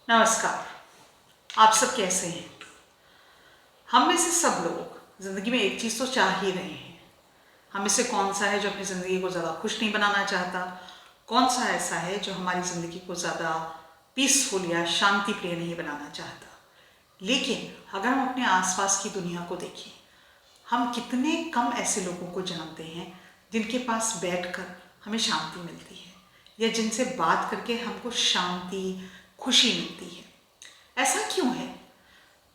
नमस्कार। आप सब कैसे हैं? हम में से सब लोग ज़िंदगी में एक चीज़ तो चाह ही रहे हैं। हम में से कौन सा है जो अपनी ज़िंदगी को ज़्यादा खुश नहीं बनाना चाहता? कौन सा ऐसा है जो हमारी ज़िंदगी को ज़्यादा पीसफुल या शांति प्रिय नहीं बनाना चाहता? लेकिन अगर हम अपने आसपास की दुनिया को देखें, हम कितने कम ऐसे लोगों को जानते हैं जिनके पास बैठकर हमें शांति मिलती है या जिनसे बात करके हमको शांति, खुशी मिलती है। ऐसा क्यों है?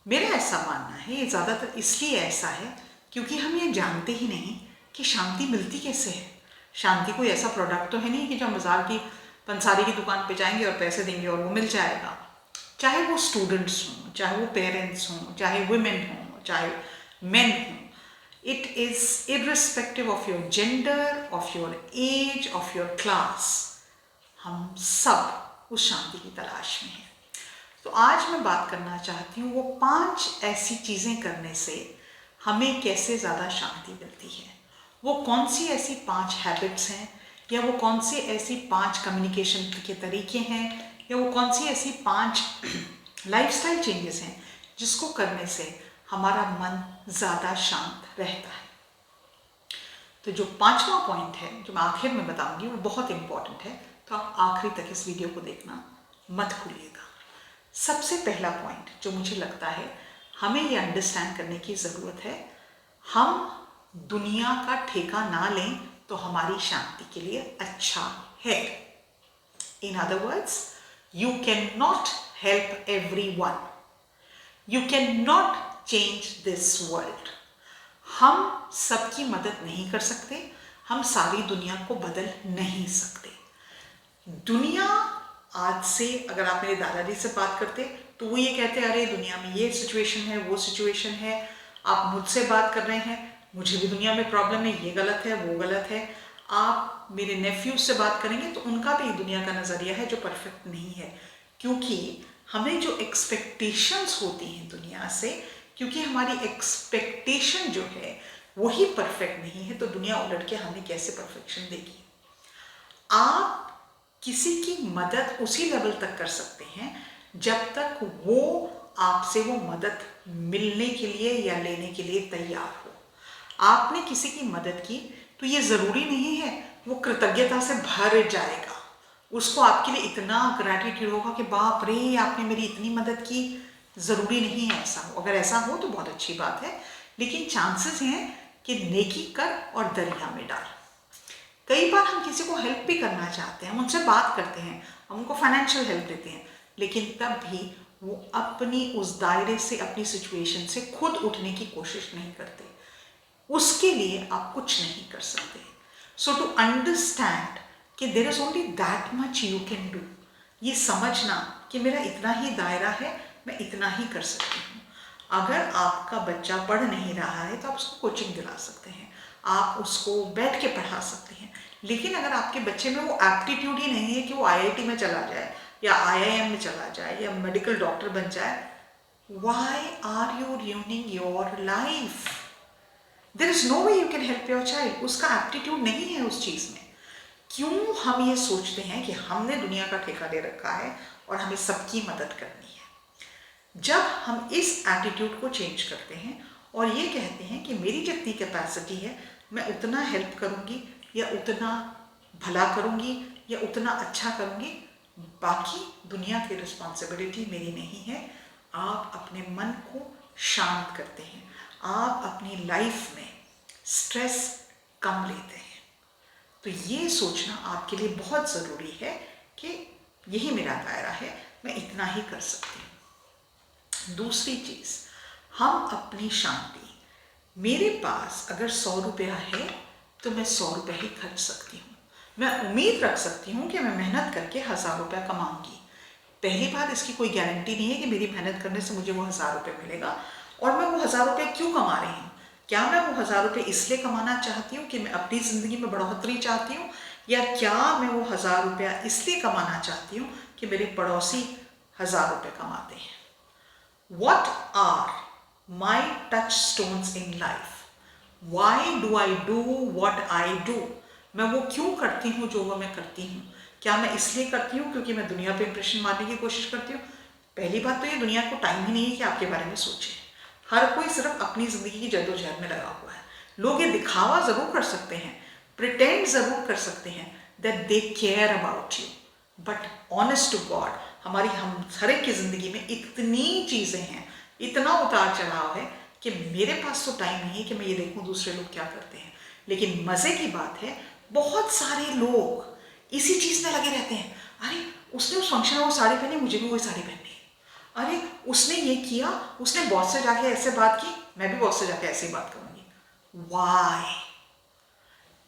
मेरा ऐसा मानना है ये ज़्यादातर इसलिए ऐसा है क्योंकि हम ये जानते ही नहीं कि शांति मिलती कैसे है। शांति कोई ऐसा प्रोडक्ट तो है नहीं कि जो हम बाज़ार की पंसारी की दुकान पे जाएंगे और पैसे देंगे और वो मिल जाएगा। चाहे वो स्टूडेंट्स हों, चाहे वो पेरेंट्स हों, चाहे वुमेन हों, चाहे मेन हों, it is irrespective of your gender, of your age, of your class, हम सब उस शांति की तलाश में हैं। तो आज मैं बात करना चाहती हूँ वो 5 ऐसी चीज़ें करने से हमें कैसे ज़्यादा शांति मिलती है। वो कौन सी ऐसी 5 हैबिट्स हैं, या वो कौन सी ऐसी 5 कम्युनिकेशन के तरीके हैं, या वो कौन सी ऐसी 5 लाइफस्टाइल चेंजेस हैं जिसको करने से हमारा मन ज़्यादा शांत रहता है। तो जो 5वां पॉइंट है जो मैं आखिर में बताऊंगी वो बहुत इंपॉर्टेंट है, तो आप आखिरी तक इस वीडियो को देखना मत भूलिएगा। सबसे पहला पॉइंट जो मुझे लगता है हमें ये अंडरस्टैंड करने की ज़रूरत है, हम दुनिया का ठेका ना लें तो हमारी शांति के लिए अच्छा है। In other words, you can not help everyone, you can not change this world. हम सबकी मदद नहीं कर सकते, हम सारी दुनिया को बदल नहीं सकते। दुनिया आज से, अगर आप मेरे दादाजी से बात करते तो वो ये कहते अरे दुनिया में ये सिचुएशन है, वो सिचुएशन है, आप मुझसे बात कर रहे हैं, मुझे भी दुनिया में प्रॉब्लम है, ये गलत है, वो गलत है। आप मेरे नेफ्यूज से बात करेंगे तो उनका भी दुनिया का नज़रिया है जो परफेक्ट नहीं है, क्योंकि हमें जो एक्सपेक्टेशंस होती हैं दुनिया से, क्योंकि हमारी एक्सपेक्टेशन जो है वही परफेक्ट नहीं है, तो दुनिया उलट के हमें कैसे परफेक्शन देगी। आप किसी की मदद उसी लेवल तक कर सकते हैं जब तक वो आपसे वो मदद मिलने के लिए या लेने के लिए तैयार हो। आपने किसी की मदद की तो ये ज़रूरी नहीं है वो कृतज्ञता से भर जाएगा, उसको आपके लिए इतना ग्रैटिट्यूड होगा कि बाप रे आपने मेरी इतनी मदद की। ज़रूरी नहीं है ऐसा हो, अगर ऐसा हो तो बहुत अच्छी बात है, लेकिन चांसेस हैं कि नेकी कर और दरिया में डाल। कई बार हम किसी को हेल्प भी करना चाहते हैं, हम उनसे बात करते हैं, हम उनको फाइनेंशियल हेल्प देते हैं, लेकिन तब भी वो अपनी उस दायरे से, अपनी सिचुएशन से खुद उठने की कोशिश नहीं करते। उसके लिए आप कुछ नहीं कर सकते। सो टू अंडरस्टैंड कि there is only that much you can do, ये समझना कि मेरा इतना ही दायरा है, मैं इतना ही कर सकती हूँ। अगर आपका बच्चा पढ़ नहीं रहा है तो आप उसको कोचिंग दिला सकते हैं, आप उसको बैठ के पढ़ा सकते हैं, लेकिन अगर आपके बच्चे में वो एप्टीट्यूड ही नहीं है कि वो आईआईटी में चला जाए या आईआईएम में चला जाए या मेडिकल डॉक्टर बन जाए, why are you ruining your life? There is no way you can help your child. उसका एप्टीट्यूड नहीं है उस चीज़ में। क्यों हम ये सोचते हैं कि हमने दुनिया का ठेका ले रखा है और हमें सबकी मदद करनी है? जब हम इस एटीट्यूड को चेंज करते हैं और ये कहते हैं कि मेरी जितनी कैपेसिटी है मैं उतना हेल्प करूँगी या उतना भला करूँगी या उतना अच्छा करूँगी, बाकी दुनिया की रिस्पॉन्सिबिलिटी मेरी नहीं है, आप अपने मन को शांत करते हैं, आप अपनी लाइफ में स्ट्रेस कम लेते हैं। तो ये सोचना आपके लिए बहुत ज़रूरी है कि यही मेरा दायरा है, मैं इतना ही कर सकती हूँ। दूसरी चीज़, हम अपनी शांति, मेरे पास अगर 100 रुपया है तो मैं 100 रुपये ही खर्च सकती हूँ। मैं उम्मीद रख सकती हूँ कि मैं मेहनत करके 1000 रुपया कमाऊँगी। पहली बात, इसकी कोई गारंटी नहीं है कि मेरी मेहनत करने से मुझे वो 1000 रुपये मिलेगा। और मैं वो 1000 रुपये क्यों कमा रही हूँ? क्या मैं वो 1000 रुपये इसलिए कमाना चाहती हूँ कि मैं अपनी ज़िंदगी में बढ़ोतरी चाहती हूँ, या क्या मैं वो 1000 रुपया इसलिए कमाना चाहती हूँ कि मेरे पड़ोसी 1000 रुपये कमाते हैं? What are my touchstones in life? Why do I do what I do? मैं वो क्यों करती हूँ जो वो मैं करती हूँ? क्या मैं इसलिए करती हूँ क्योंकि मैं दुनिया पे इंप्रेशन मारने की कोशिश करती हूँ? पहली बात तो ये दुनिया को टाइम ही नहीं है कि आपके बारे में सोचे। हर कोई सिर्फ अपनी ज़िंदगी की जद्दोजहद में लगा हुआ है। लोग ये दिखावा ज़रूर कर सकते हैं, प्रिटेंड ज़रूर कर सकते हैं that they care about you, but honest to god हम हर एक की ज़िंदगी में इतनी चीज़ें हैं, इतना उतार चढ़ाव है कि मेरे पास तो टाइम नहीं है कि मैं ये देखूं दूसरे लोग क्या करते हैं। लेकिन मज़े की बात है, बहुत सारे लोग इसी चीज़ में लगे रहते हैं। अरे उसने उस फंक्शन में वो साड़ी पहनी, मुझे भी वही साड़ी पहननी है। अरे उसने ये किया, उसने बॉस से जाके ऐसे बात की, मैं भी बॉस से जाके ऐसे ही बात करूँगी। वाई?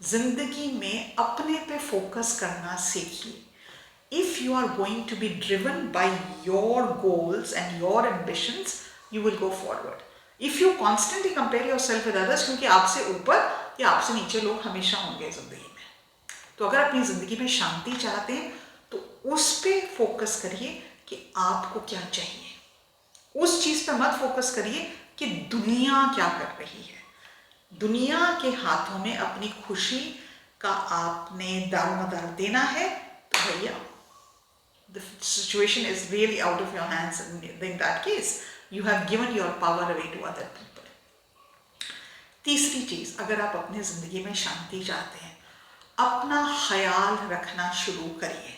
जिंदगी में अपने पे फोकस करना सीखिए। If you are going to be driven by your goals and your ambitions, you will go forward. If you constantly compare yourself with others, क्योंकि आपसे ऊपर या आपसे नीचे लोग हमेशा होंगे जिंदगी में, तो अगर अपनी जिंदगी में शांति चाहते हैं तो उस पे फोकस करिए कि आपको क्या चाहिए। उस चीज पे मत फोकस करिए कि दुनिया क्या कर रही है। दुनिया के हाथों में अपनी खुशी का आपने दारोमदार देना है तो भैया the situation is really out of your hands, and in that case you have given your power away to other people. तीसरी चीज, अगर आप अपनी जिंदगी में शांति चाहते हैं, अपना ख्याल रखना शुरू करिए।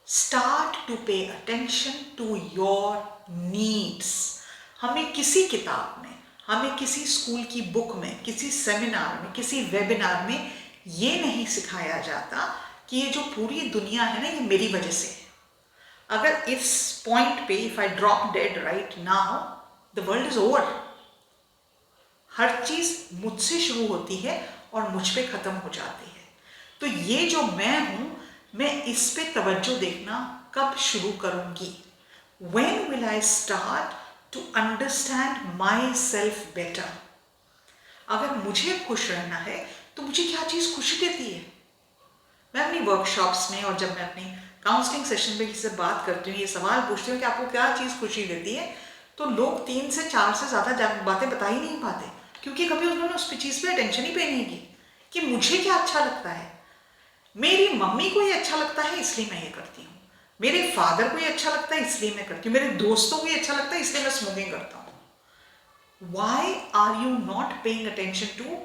Start to pay attention to your needs. हमें किसी किताब में, हमें किसी स्कूल की बुक में, किसी सेमिनार में, किसी वेबिनार में ये नहीं सिखाया जाता कि ये जो पूरी दुनिया है ना, ये मेरी वजह से है। अगर इस पॉइंट पे if I drop dead right now, the world is over. हर चीज मुझसे शुरू होती है और मुझ पे खत्म हो जाती है। तो ये जो मैं हूं, मैं इस पे तवज्जो देखना कब शुरू करूंगी? When will I start to understand myself better? अगर मुझे खुश रहना है तो मुझे क्या चीज खुशी देती है? मैं अपनी वर्कशॉप्स में और जब मैं अपनी काउंसलिंग सेशन में किसी से बात करती हूँ, ये सवाल पूछती हूँ कि आपको क्या चीज़ खुशी देती है, तो लोग 3 से 4 से ज़्यादा बातें बता ही नहीं पाते, क्योंकि कभी उन्होंने उस चीज़ पे अटेंशन ही पे नहीं की कि मुझे क्या अच्छा लगता है। मेरी मम्मी को ये अच्छा लगता है इसलिए मैं ये करती हूँ, मेरे फादर को ये अच्छा लगता है इसलिए मैं करती हूँ, मेरे दोस्तों को ये अच्छा लगता है इसलिए मैं स्मोकिंग करता हूँ। Why are you not paying attention to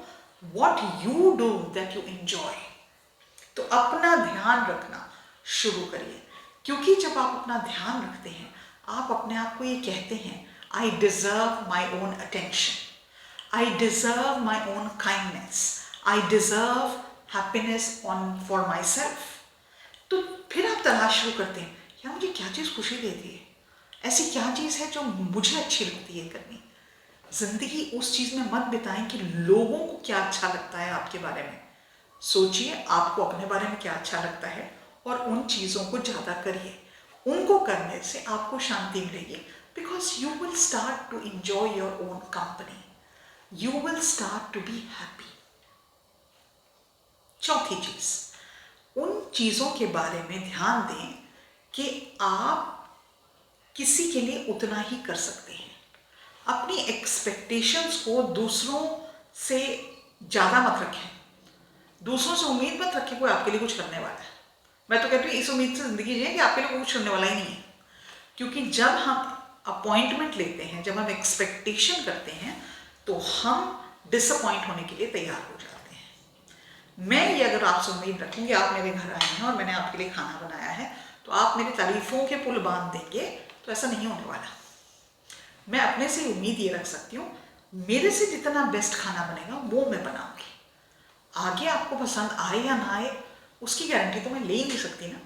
what you do that you enjoy? तो अपना ध्यान रखना शुरू करिए, क्योंकि जब आप अपना ध्यान रखते हैं, आप अपने आप को ये कहते हैं, I deserve my own attention, I deserve my own kindness, I deserve happiness on for my self. तो फिर आप तलाश शुरू करते हैं, यार मुझे क्या चीज़ खुशी देती है, ऐसी क्या चीज़ है जो मुझे अच्छी लगती है करनी। जिंदगी उस चीज़ में मत बिताएं कि लोगों को क्या अच्छा लगता है आपके बारे में। सोचिए आपको अपने बारे में क्या अच्छा लगता है और उन चीज़ों को ज़्यादा करिए। उनको करने से आपको शांति मिलेगी, because you will start to enjoy your own company, you will start to be happy. चौथी चीज़, उन चीज़ों के बारे में ध्यान दें कि आप किसी के लिए उतना ही कर सकते हैं। अपनी एक्सपेक्टेशंस को दूसरों से ज़्यादा मत रखें, दूसरों से उम्मीद मत रखें कोई आपके लिए कुछ करने वाला है। मैं तो कहती हूँ इस उम्मीद से ज़िंदगी जिए कि आपके लिए कुछ करने वाला ही नहीं है, क्योंकि जब हम अपॉइंटमेंट लेते हैं, जब हम एक्सपेक्टेशन करते हैं, तो हम डिसअपॉइंट होने के लिए तैयार हो जाते हैं। मैं ये अगर आपसे उम्मीद रखूँगी, आप मेरे घर आए हैं और मैंने आपके लिए खाना बनाया है, तो आप मेरी तारीफ़ों के पुल बांध देंगे, तो ऐसा नहीं होने वाला। मैं अपने से उम्मीद ये रख सकती हूँ, मेरे से जितना बेस्ट खाना बनेगा वो मैं बनाऊँगी। आगे आपको पसंद आए या ना आए उसकी गारंटी तो मैं ले ही नहीं सकती ना।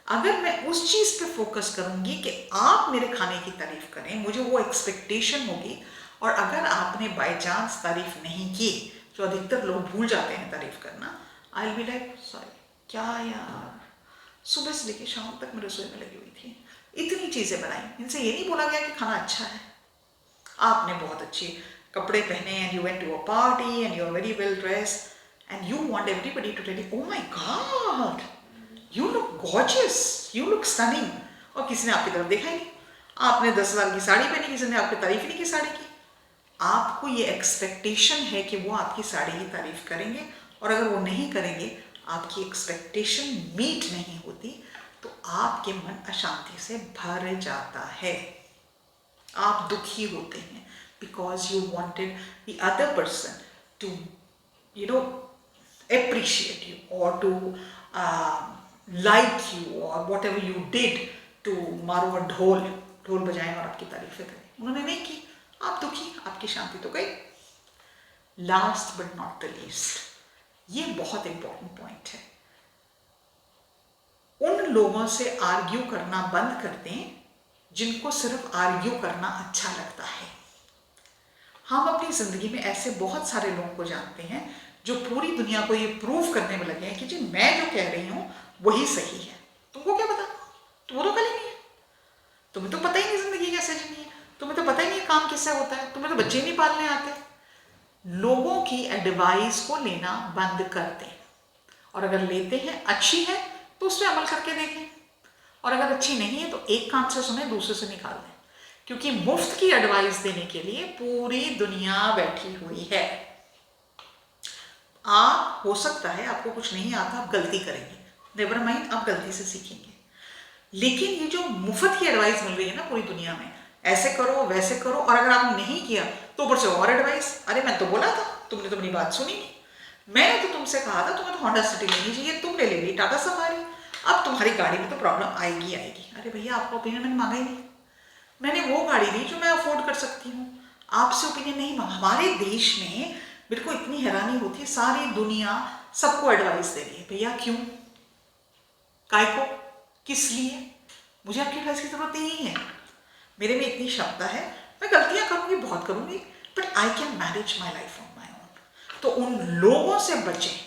अगर मैं उस चीज़ पे फोकस करूँगी कि आप मेरे खाने की तारीफ़ करें, मुझे वो एक्सपेक्टेशन होगी, और अगर आपने बाय चांस तारीफ़ नहीं की, जो अधिकतर लोग भूल जाते हैं तारीफ़ करना, I will be like sorry, क्या यार सुबह से लेकर शाम तक मैं रसोई में लगी हुई थी, इतनी चीज़ें बनाई, इनसे ये नहीं बोला गया कि खाना अच्छा है। आपने बहुत अच्छे कपड़े पहने and you went to a party and you are very well dressed and you want everybody to tell you, oh my God, you look gorgeous, you look stunning, और किसी ने आपकी तरफ देखा ही नहीं। आपने 10,000 की साड़ी पहनी, किसी ने आपकी तारीफ नहीं की साड़ी की। आपको ये एक्सपेक्टेशन है कि वो आपकी साड़ी की तारीफ करेंगे, और अगर वो नहीं करेंगे, आपकी एक्सपेक्टेशन मीट नहीं होती, तो आपके मन अशांति से भर जाता है, आप दुखी होते हैं because you wanted the other person to appreciate you or to like you or whatever you did to मारो और ढोल बजाएं और आपकी तारीफें करें। उन्होंने नहीं की, आप दुखी, आपकी शांति तो गई। Last but not the least, ये बहुत इंपॉर्टेंट पॉइंट है, उन लोगों से आर्ग्यू करना बंद कर दें जिनको सिर्फ आर्ग्यू करना अच्छा लगता है। हम अपनी जिंदगी में ऐसे बहुत सारे लोगों को जानते हैं जो पूरी दुनिया को ये प्रूव करने में लगे हैं कि जी मैं जो कह रही हूं वही सही है। तुमको क्या पता, तुम तो कल ही नहीं है, तुम्हें तो पता ही नहीं जिंदगी कैसे जीनी है, तुम्हें तो पता ही नहीं काम किससे होता है, तुम्हें तो बच्चे ही नहीं पालने आते। लोगों की एडवाइस को लेना बंद कर दें, और अगर लेते हैं अच्छी है तो उस पर अमल करके देखें, और अगर अच्छी नहीं है तो एक कान से सुने दूसरे से निकाल दें, क्योंकि मुफ्त की एडवाइस देने के लिए पूरी दुनिया बैठी हुई है। आप हो सकता है आपको कुछ नहीं आता, आप गलती करेंगे, नेवर माइंड, आप गलती से सीखेंगे, लेकिन ये जो मुफ्त की एडवाइस मिल रही है ना पूरी दुनिया में, ऐसे करो वैसे करो, और अगर आपने नहीं किया तो ऊपर से और एडवाइस, अरे मैं तो बोला था, तुमने तो मेरी बात सुनी नहीं, मैंने तो तुमसे कहा था तुम्हें तो होंडा सिटी लेनी चाहिए, तुमने ले ली टाटा सफारी, अब तुम्हारी गाड़ी में तो प्रॉब्लम आएगी। अरे भैया आपका ओपिनियन मैंने मांगा ही नहीं, मैंने वो गाड़ी ली जो मैं अफोर्ड कर सकती हूँ, आपसे ओपिनियन नहीं मांगा। हमारे देश में मेरे को इतनी हैरानी होती है, सारी दुनिया सबको एडवाइस दे रही है, भैया क्यों, काय को, किस लिए, मुझे आपकी एडवाइस की जरूरत नहीं है, मेरे में इतनी क्षमता है, मैं गलतियां करूंगी, बहुत करूंगी, but I can manage my life on my own. तो उन लोगों से बचें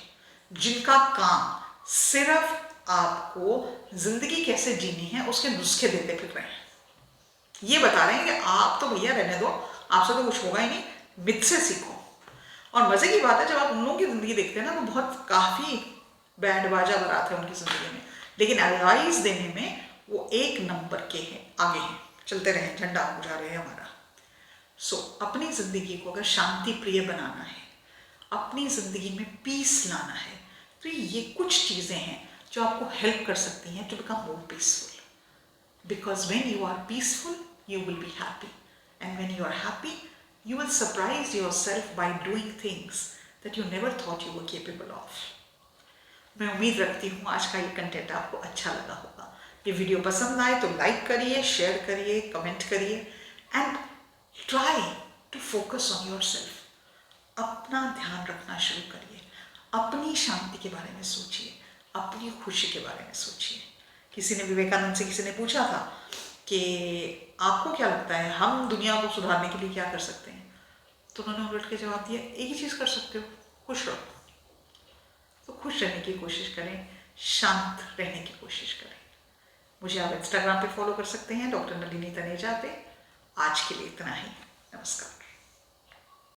जिनका काम सिर्फ आपको जिंदगी कैसे जीनी है उसके नुस्खे देते फिर रहे हैं, ये बता रहे हैं कि आप तो भैया रहने दो, आपसे तो कुछ होगा ही नहीं, मुझसे सीखो। और मजे की बात है जब आप उन लोगों की जिंदगी देखते हैं ना तो बहुत काफी बैंड बाजा बारात है उनकी जिंदगी में, लेकिन एडवाइस देने में वो एक नंबर के हैं, आगे हैं, चलते रहे, झंडा उठा रहे हैं हमारा। सो अपनी जिंदगी को अगर शांति प्रिय बनाना है, अपनी जिंदगी में पीस लाना है, तो ये कुछ चीजें हैं जो आपको हेल्प कर सकती हैं to become more peaceful. Because when you are peaceful you will be happy, and when you are happy you will surprise yourself by doing things that you never thought you were capable of. मैं उम्मीद रखती हूँ आज का ये content आपको अच्छा लगा होगा। ये वीडियो पसंद आए तो लाइक करिए, शेयर करिए, कमेंट करिए, and try to focus on yourself. अपना ध्यान रखना शुरू करिए, अपनी शांति के बारे में सोचिए, अपनी खुशी के बारे में सोचिए। किसी ने विवेकानंद से किसी ने पूछा था कि आपको क्या लगता है हम दुनिया को सुधारने के लिए क्या कर सकते हैं, तो उन्होंने उलट के जवाब दिया, एक ही चीज़ कर सकते हो, खुश रहो। तो खुश रहने की कोशिश करें, शांत रहने की कोशिश करें। मुझे आप इंस्टाग्राम पे फॉलो कर सकते हैं, डॉक्टर नलिनी तनेजा पे। आज के लिए इतना ही, नमस्कार।